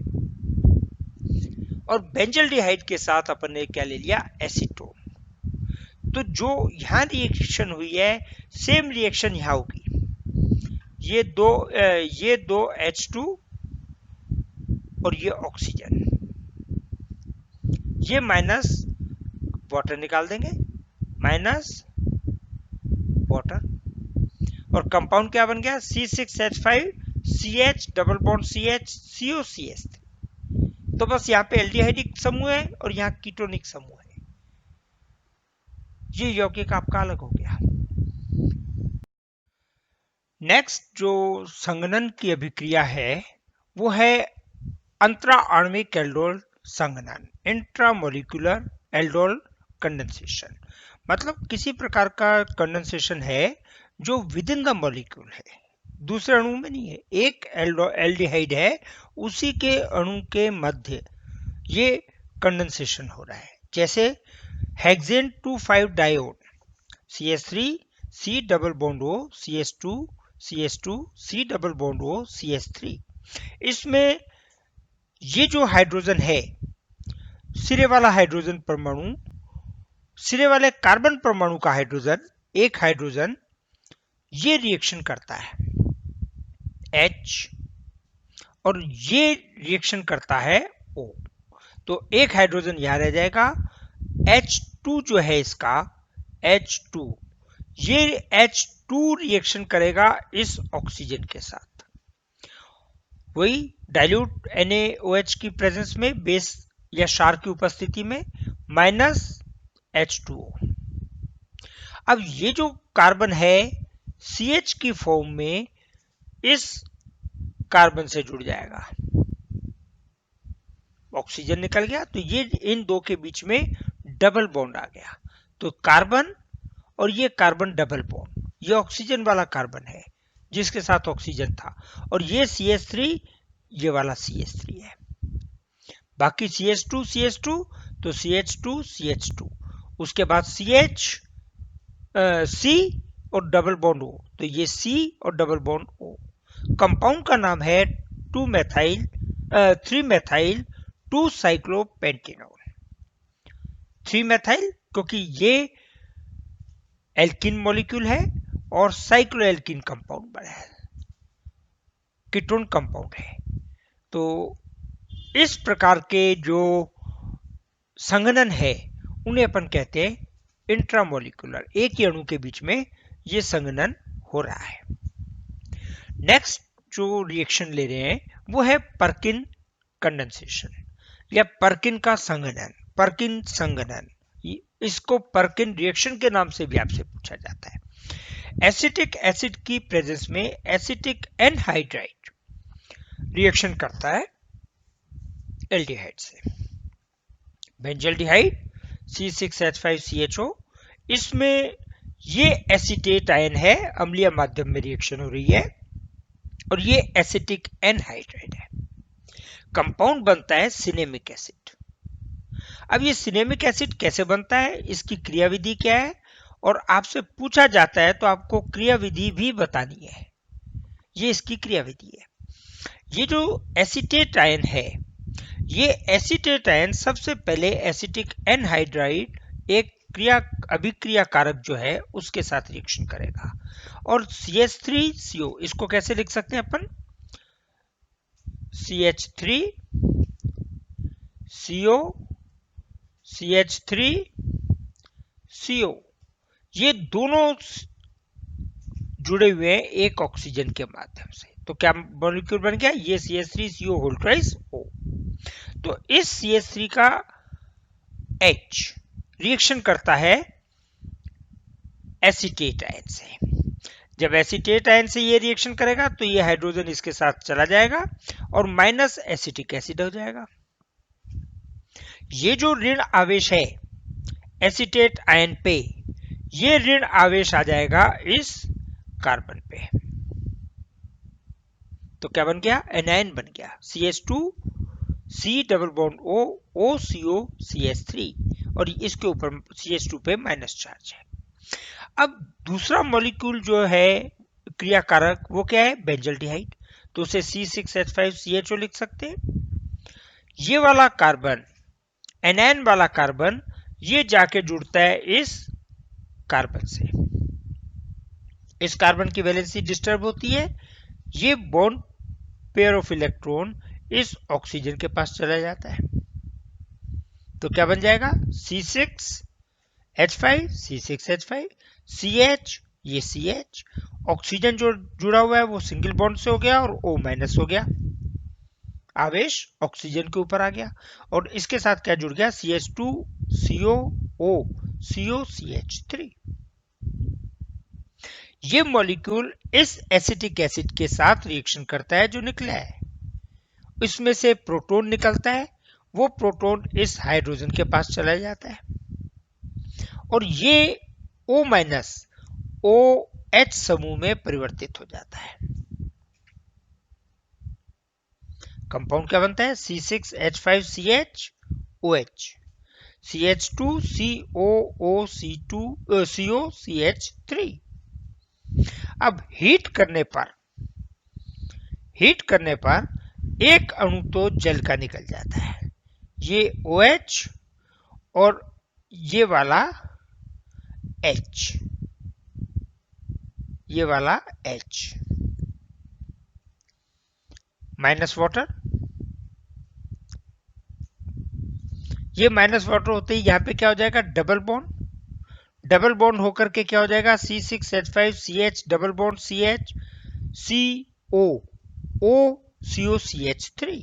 और बेंजल्डिहाइड के साथ अपन ने क्या ले लिया एसीटोन। तो जो यहां रिएक्शन हुई है सेम रिएक्शन यहां होगी, ये दो H2 और ये ऑक्सीजन, ये माइनस वाटर निकाल देंगे, माइनस वाटर, और कंपाउंड क्या बन गया, C6H5 CH double bond CH CO CH3। तो बस यहाँ पे एल्डिहाइडिक समूह है और यहाँ कीटोनिक समूह है। ये यौगिक आपका अलग हो गया। नेक्स्ट जो संघनन की अभिक्रिया है वो है अंतरा आणविक एल्डोल संघनन, इंट्रामोलिकुलर एल्डोल कंडेंसेशन। मतलब किसी प्रकार का कंडेंसेशन है जो विद इन द मॉलिक्यूल है, दूसरे अणु में नहीं है। एक एल्डिहाइड है, उसी के अणु के मध्य ये कंडेंसेशन हो रहा है। जैसे hexane 2,5 diode CH3 C double bond O CH2 CH2 C double bond O CH3। इसमें ये जो हाइड्रोजन है, सिरे वाला हाइड्रोजन परमाणु, सिरे वाले कार्बन परमाणु का हाइड्रोजन, एक हाइड्रोजन, ये रिएक्शन करता है H और ये रिएक्शन करता है O। तो एक हाइड्रोजन यहां रह जाएगा, H2 जो है इसका H2, ये H2 रिएक्शन करेगा इस ऑक्सीजन के साथ, वही डाइल्यूट NaOH की प्रेजेंस में, बेस या क्षार की उपस्थिति में, माइनस H2O। अब ये जो कार्बन है CH की फॉर्म में इस कार्बन से जुड़ जाएगा, ऑक्सीजन निकल गया, तो ये इन दो के बीच में डबल बॉन्ड आ गया। तो कार्बन और ये कार्बन डबल बॉन्ड, ये ऑक्सीजन वाला कार्बन है जिसके साथ ऑक्सीजन था, और ये CH3, ये वाला CH3 है। बाकी CH2 CH2, तो CH2 CH2, उसके बाद CH C और डबल बॉन्ड O, तो ये C और डबल बॉन्ड O। कंपाउंड का नाम है 3-methyl 2-cyclopentanol। 3-methyl क्योंकि ये एल्किन मॉलिक्यूल है और साइक्लोएल्किन कंपाउंड बना है, कीटोन कंपाउंड है। तो इस प्रकार के जो संघनन है उन्हें अपन कहते हैं इंट्रामोलिकुलर, एक ही अणु के बीच में ये संघनन हो रहा है। नेक्स्ट जो रिएक्शन ले रहे हैं वो है पर्किन कंडेंसेशन या पर्किन का संघनन, पर्किन संघनन। इसको पर्किन रिएक्शन के नाम से भी आपसे पूछा जाता है। एसिटिक एसिड की प्रेजेंस में एसिटिक एनहाइड्राइड रिएक्शन करता है एल्डिहाइड से, बेंजल्डिहाइड C6H5CHO। इसमें ये एसिटेट आयन है, अम्लीय माध्यम में रिएक्शन हो रही है, और ये एसिटिक एनहाइड्राइड है। कंपाउंड बनता है सिनेमिक एसिड। अब ये सिनेमिक एसिड कैसे बनता है, इसकी क्रियाविधि क्या है, और आपसे पूछा जाता है तो आपको क्रियाविधि भी बतानी है। ये इसकी क्रियाविधि है। ये जो एसिटेट आयन है, ये एसिटेट आयन सबसे पहले एसिटिक एनहाइड्राइड एक अभिक्रिया कारक जो है उसके साथ रिएक्शन करेगा, और CH3CO, इसको कैसे लिख सकते हैं अपन, CH3CO CH3CO, ये दोनों जुड़े हुए हैं एक ऑक्सीजन के माध्यम से। तो क्या मॉलिक्यूल बन गया, ये CH3CO होल ट्वाइस O। तो इस CH3 का H रिएक्शन करता है एसिटेट आयन से। जब एसिटेट आयन से ये रिएक्शन करेगा तो ये हाइड्रोजन इसके साथ चला जाएगा और माइनस एसिटिक एसिड हो जाएगा। ये जो ऋण आवेश है एसिटेट आयन पे, ये ऋण आवेश आ जाएगा इस कार्बन पे। तो क्या बन गया, एनायन बन गया, CH2 C double bond O OCO CH3, और इसके ऊपर CH2 पे माइनस चार्ज है। अब दूसरा मॉलिक्यूल जो है क्रियाकारक वो क्या है, बेंजल्डिहाइड। तो उसे C6H5CHO लिख सकते हैं। ये वाला कार्बन, एनायन वाला कार्बन, ये जाके जुड़ता है इस कार्बन से, इस कार्बन की वैलेंसी डिस्टर्ब होती है, ये बॉन्ड पेयर ऑफ इलेक्ट्रॉन इस ऑक्सीजन के पास चला जाता है। तो क्या बन जाएगा, C6H5 C6H5 CH, ये CH, ऑक्सीजन जो जुड़ा हुआ है वो सिंगल बॉन्ड से हो गया और O माइनस हो गया, आवेश ऑक्सीजन के ऊपर आ गया। और इसके साथ क्या जुड़ गया, CH2COO COCH3। ये मॉलिक्यूल इस एसिटिक एसिड के साथ रिएक्शन करता है जो निकला है, इसमें से प्रोटॉन निकलता है, वो प्रोटॉन इस हाइड्रोजन के पास चला जाता है और ये O माइनस OH समूह में परिवर्तित हो जाता है। कंपाउंड क्या बनता है, C6H5CH CH2COOC2COCH3। अब हीट करने पर एक अणु तो जल का निकल जाता है, ये OH और ये वाला H, ये वाला H माइनस वाटर, ये माइनस वाटर होते ही यहां पे क्या हो जाएगा, डबल बॉन्ड होकर के क्या हो जाएगा, C6H5CH double bond CH CO O COCH3,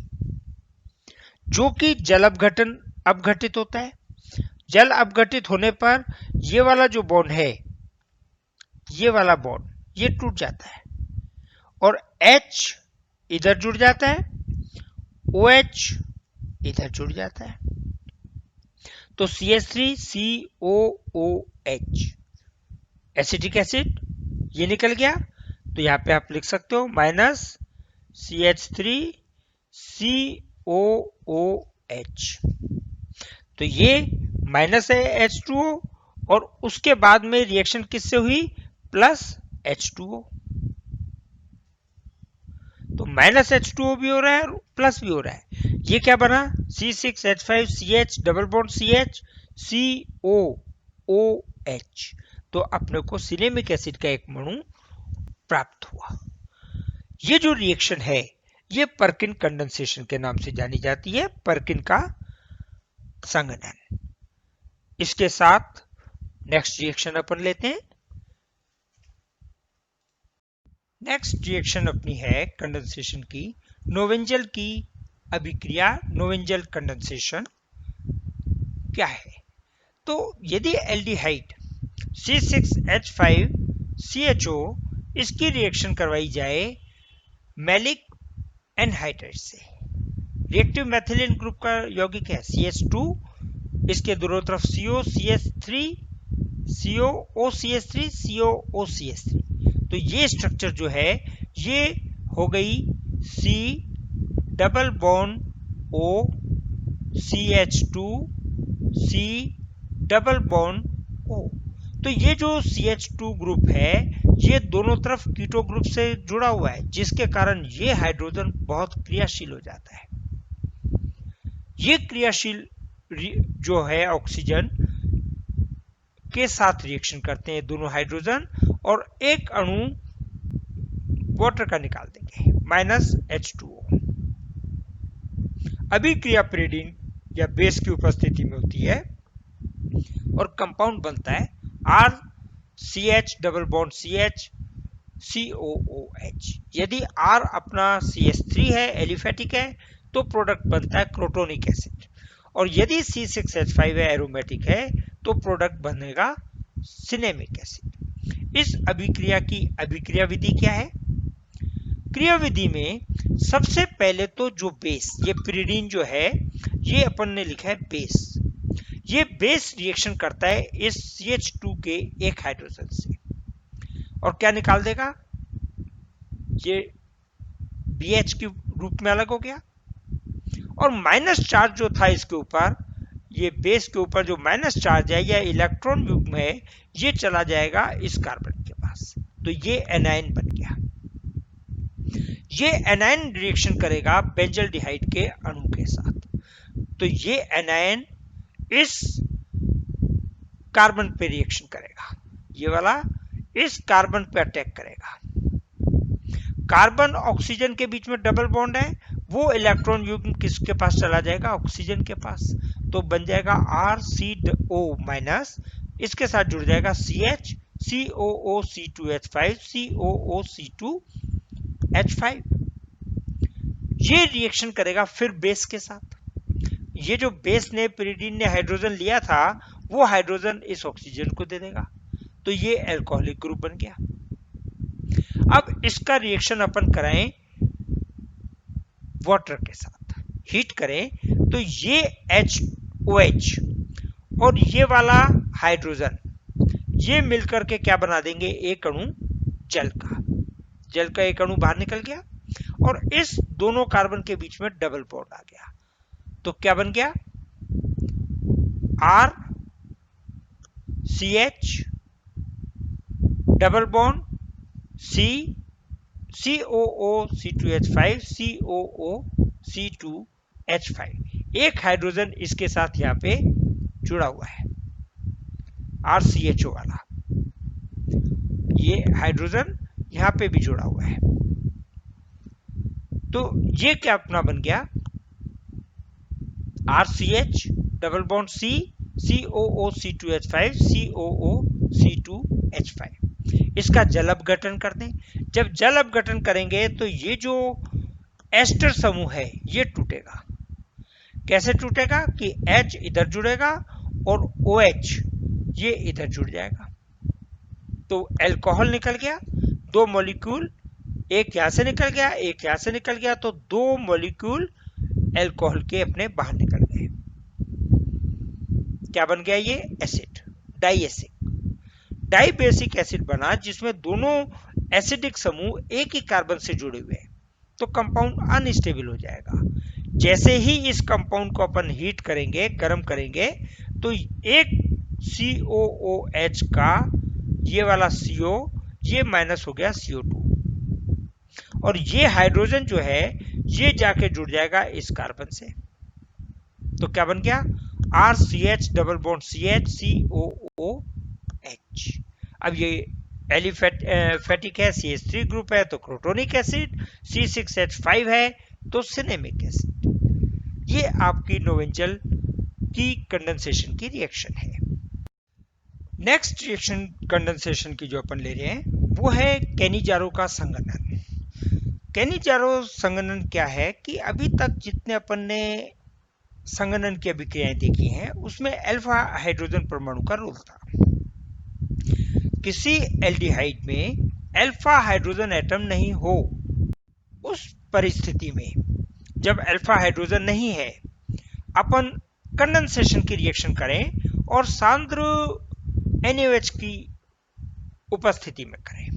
जो कि जल अपघटित होता है। जल अपघटित होने पर ये वाला जो बॉन्ड है, ये वाला बॉन्ड ये टूट जाता है और H इधर जुड़ जाता है, OH इधर जुड़ जाता है, तो CH3COOH एसिटिक एसिड ये निकल गया। तो यहां पे आप लिख सकते हो माइनस CH3COOH, तो ये माइनस है H2O और उसके बाद में रिएक्शन किससे हुई, प्लस H2O, तो माइनस H2O भी हो रहा है और प्लस भी हो रहा है। ये क्या बना, C6H5CH double bond CH COOH, तो अपने को सिनेमिक एसिड का एक अणु प्राप्त हुआ। ये जो रिएक्शन है ये पर्किन कंडेंसेशन के नाम से जानी जाती है, पर्किन का संघनन। इसके साथ नेक्स्ट रिएक्शन अपन लेते हैं। नेक्स्ट रिएक्शन अपनी है कंडेंसेशन की, नोवेंजल की अभिक्रिया, नोवेंजल कंडेंसेशन क्या है। तो यदि एल्डिहाइड C6H5CHO इसकी रिएक्शन करवाई जाए मैलिक एनहाइड्राइड से, रिएक्टिव मेथिलीन ग्रुप का यौगिक है CH2, इसके दोनों तरफ COCH3 COOCH3 COOCH3, तो ये स्ट्रक्चर जो है ये हो गई C double bond O CH2 C double bond O। तो ये जो CH2 ग्रुप है ये दोनों तरफ कीटो ग्रुप से जुड़ा हुआ है, जिसके कारण ये हाइड्रोजन बहुत क्रियाशील हो जाता है। ये क्रियाशील जो है ऑक्सीजन के साथ रिएक्शन करते हैं दोनों हाइड्रोजन और एक अणु वाटर का निकाल देंगे माइनस H2O। अभिक्रिया pyridine या बेस की उपस्थिति में होती है और कंपाउंड बनता है RCH double bond CH COOH। यदि R अपना CH3 है, एलिफेटिक है, तो प्रोडक्ट बनता है क्रोटोनिक एसिड, और यदि C6H5 है, एरोमेटिक है, तो प्रोडक्ट बनेगा सिनेमिक एसिड। इस अभिक्रिया की अभिक्रिया विधि क्या है, क्रिया विधि में सबसे पहले तो जो बेस, ये pyridine जो है ये अपन ने लिखा है बेस, ये बेस रिएक्शन करता है इस CH2 के एक हाइड्रोजन से और क्या निकाल देगा, ये BH के रूप में अलग हो गया और माइनस चार्ज जो था इसके ऊपर, ये बेस के ऊपर जो माइनस चार्ज है या इलेक्ट्रॉन युग्म है ये चला जाएगा इस कार्बन के पास, तो ये एनायन बन गया। ये एनायन रिएक्शन करेगा बेंजल्डिहाइड के अणु के साथ, तो ये एनायन इस कार्बन पे रिएक्शन करेगा, ये वाला इस कार्बन पे अटैक करेगा। कार्बन ऑक्सीजन के बीच में डबल बॉन्ड है, वो इलेक्ट्रॉन युग्म किसके पास चला जाएगा? ऑक्सीजन के पास। तो बन जाएगा RCO माइनस, इसके साथ जुड़ जाएगा CH, COOC2H5, COOC2H5। ये रिएक्शन करेगा फिर बेस के साथ। ये जो बेस ने पिरिडीन ने हाइड्रोजन लिया था, वो हाइड्रोजन इस ऑक्सीजन को दे देगा, तो ये एल्कोहलिक ग्रुप बन गया। अब इसका रिएक्शन अपन कराएं वाटर के साथ, हीट करें, तो ये HOH और ये वाला हाइड्रोजन ये मिलकर के क्या बना देंगे? एक अणु जल का। जल का एक अणु बाहर निकल गया और इस दोनों कार्बन के बीच में डबल बॉन्ड आ गया, तो क्या बन गया? RCH double bond C, COOC2H5, COOC2H5। एक हाइड्रोजन इसके साथ यहां पे जुड़ा हुआ है, RCHO वाला, ये हाइड्रोजन यहां पे भी जुड़ा हुआ है। तो ये क्या अपना बन गया? RCH double bond C, COOC2H5, COOC2H5। इसका जल अपघटन कर दें। जब जल अपघटन करेंगे तो ये जो एस्टर समूह है ये टूटेगा। कैसे टूटेगा? कि H इधर जुड़ेगा और OH ये इधर जुड़ जाएगा, तो अल्कोहल निकल गया। दो मॉलिक्यूल, एक यहां से निकल गया, एक यहां से निकल गया, तो दो मॉलिक्यूल अल्कोहल के अपने बाहर निकल गए। क्या बन गया? ये एसिड, डाइबेसिक एसिड बना, जिसमें दोनों एसिडिक समूह एक ही कार्बन से जुड़े हुए हैं, तो कंपाउंड अनस्टेबल हो जाएगा। जैसे ही इस कंपाउंड को अपन हीट करेंगे, गर्म करेंगे, तो एक COOH का ये वाला CO ये माइनस हो गया CO2, और ये हाइड्रोजन जो है ये जाके जुड़ जाएगा इस कार्बन से, तो क्या बन गया? RCH double bond CH, COOH। अब ये एलिफेटिक है, CH3 ग्रुप है, तो क्रोटोनिक एसिड, C6H5 है, तो सिनेमिक एसिड। ये आपकी नोवेंजल की कंडेंसेशन की रिएक्शन है। नेक्स्ट रिएक्शन कंडेंसेशन की जो अपन ले रहे हैं वो है कैनिजारो का संघनन। कैनिजारो संघनन क्या है? कि अभी तक जितने अपन ने संघनन की अभिक्रियाएं देखी हैं उसमें अल्फा हाइड्रोजन परमाणु का रोल था। किसी एल्डिहाइड में अल्फा हाइड्रोजन एटम नहीं हो, उस परिस्थिति में जब अल्फा हाइड्रोजन नहीं है, अपन कंडेंसेशन की रिएक्शन करें और सांद्र NaOH की उपस्थिति में करें,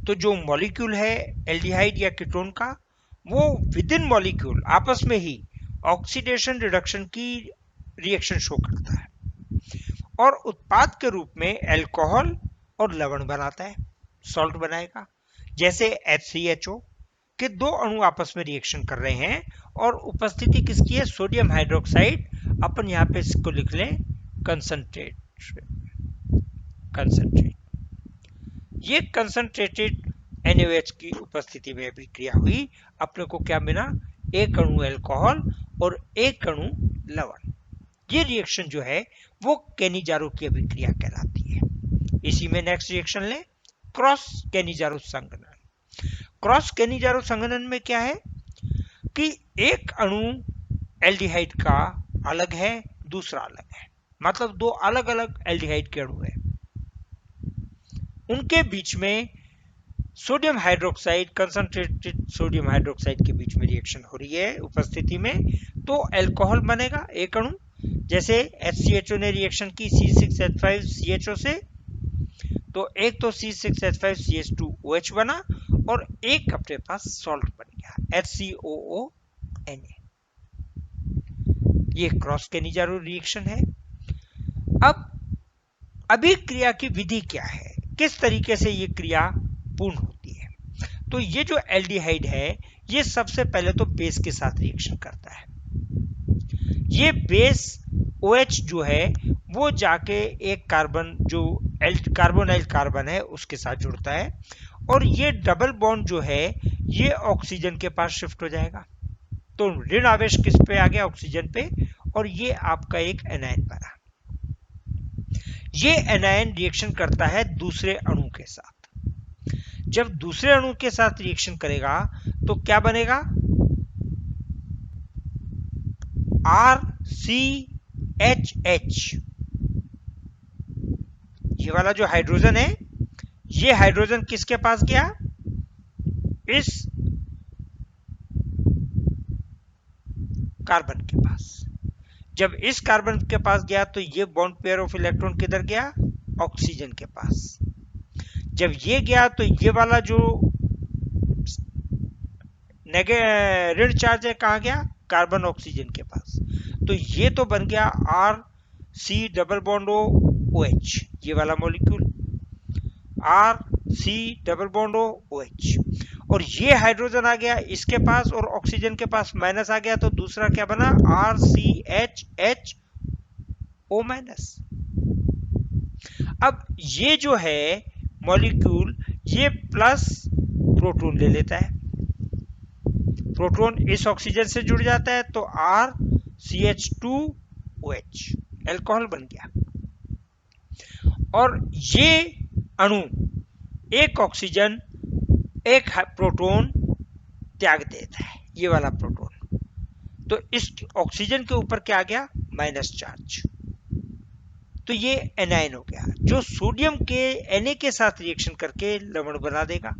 तो जो मॉलिक्यूल है एल्डिहाइड या कीटोन का, वो विद इन मॉलिक्यूल आपस में ही ऑक्सीडेशन रिडक्शन की रिएक्शन शो करता है और उत्पाद के रूप में अल्कोहल और लवण बनाता है, सॉल्ट बनाएगा। जैसे HCHO के दो अणु आपस में रिएक्शन कर रहे हैं और उपस्थिति किसकी है? Sodium hydroxide. अपन यहां पे इसको लिख लें कंसंट्रेट। ये कंसंट्रेटेड NaOH की उपस्थिति में अभिक्रिया हुई, अपने को क्या मिला? एक अणु अल्कोहल और एक अणु लवण। ये रिएक्शन जो है वो कैनिजारो की अभिक्रिया कहलाती है। इसी में नेक्स्ट रिएक्शन लें, क्रॉस कैनिजारो संघनन। क्रॉस कैनिजारो संघनन में क्या है कि एक अणु एल्डिहाइड का अलग है, दूसरा अलग है, मतलब दो अलग अलग एल्डिहाइड के अणु है, उनके बीच में sodium hydroxide, concentrated sodium hydroxide के बीच में रिएक्शन हो रही है उपस्थिति में, तो अल्कोहल बनेगा एक अणु। जैसे HCHO ने रिएक्शन की C6H5CHO से, तो एक तो C6H5CH2OH बना और एक अपने पास सॉल्ट बन गया HCOONA। ये क्रॉस कैनिजारो रिएक्शन है। अब अभिक्रिया की विधि क्या है, किस तरीके से ये क्रिया पूर्ण होती है? तो ये जो एल्डिहाइड है ये सबसे पहले तो बेस के साथ रिएक्शन करता है। ये बेस OH जो है वो जाके एक कार्बन जो कार्बोनाइल कार्बन है उसके साथ जुड़ता है, और ये डबल बॉन्ड जो है ये ऑक्सीजन के पास शिफ्ट हो जाएगा। तो ऋण आवेश किस पे आ गया? ऑक्सीजन पे, और ये आपका एक एनायन बना। ये एनायन रिएक्शन करता है दूसरे अणु के साथ। जब दूसरे अणु के साथ रिएक्शन करेगा तो क्या बनेगा? RCHH। ये वाला जो हाइड्रोजन है, ये हाइड्रोजन किसके पास गया? इस कार्बन के पास। जब इस कार्बन के पास गया तो ये बॉन्ड पेयर ऑफ इलेक्ट्रॉन किधर गया? ऑक्सीजन के पास। जब ये गया तो ये वाला जो ऋण चार्ज है कहां गया? कार्बन ऑक्सीजन के पास। तो ये तो बन गया RC डबल बॉन्ड OH, ये वाला molecule RC double bond OH। और ये हाइड्रोजन आ गया इसके पास और ऑक्सीजन के पास माइनस आ गया, तो दूसरा क्या बना? RCHHO minus. अब ये जो है मॉलिक्यूल, ये प्लस प्रोटॉन ले लेता है, प्रोटॉन इस ऑक्सीजन से जुड़ जाता है, तो RCH2OH, एल्कोहल बन गया। और ये अणु एक ऑक्सीजन एक प्रोटॉन त्याग देता है, ये वाला प्रोटॉन। तो इस ऑक्सीजन के ऊपर क्या आ गया? Minus charge. तो ये एनायन हो गया, जो सोडियम के Na के साथ रिएक्शन करके लवण बना देगा,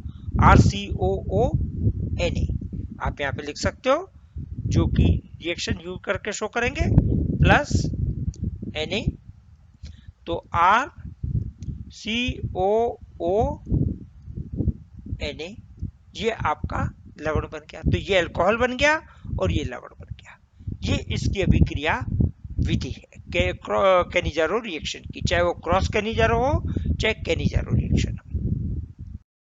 RCOONA। आप यहाँ पे लिख सकते हो, जो कि रिएक्शन यूज करके शो करेंगे, प्लस Na, तो RCOONA, ये आपका लवण बन गया। तो ये अल्कोहल बन गया और ये लवण बन गया। ये इसकी अभिक्रिया विधि है कैनिजारो रिएक्शन की, चाहे वो क्रॉस कैनिजारो हो चाहे कैनिजारो रिएक्शन हो।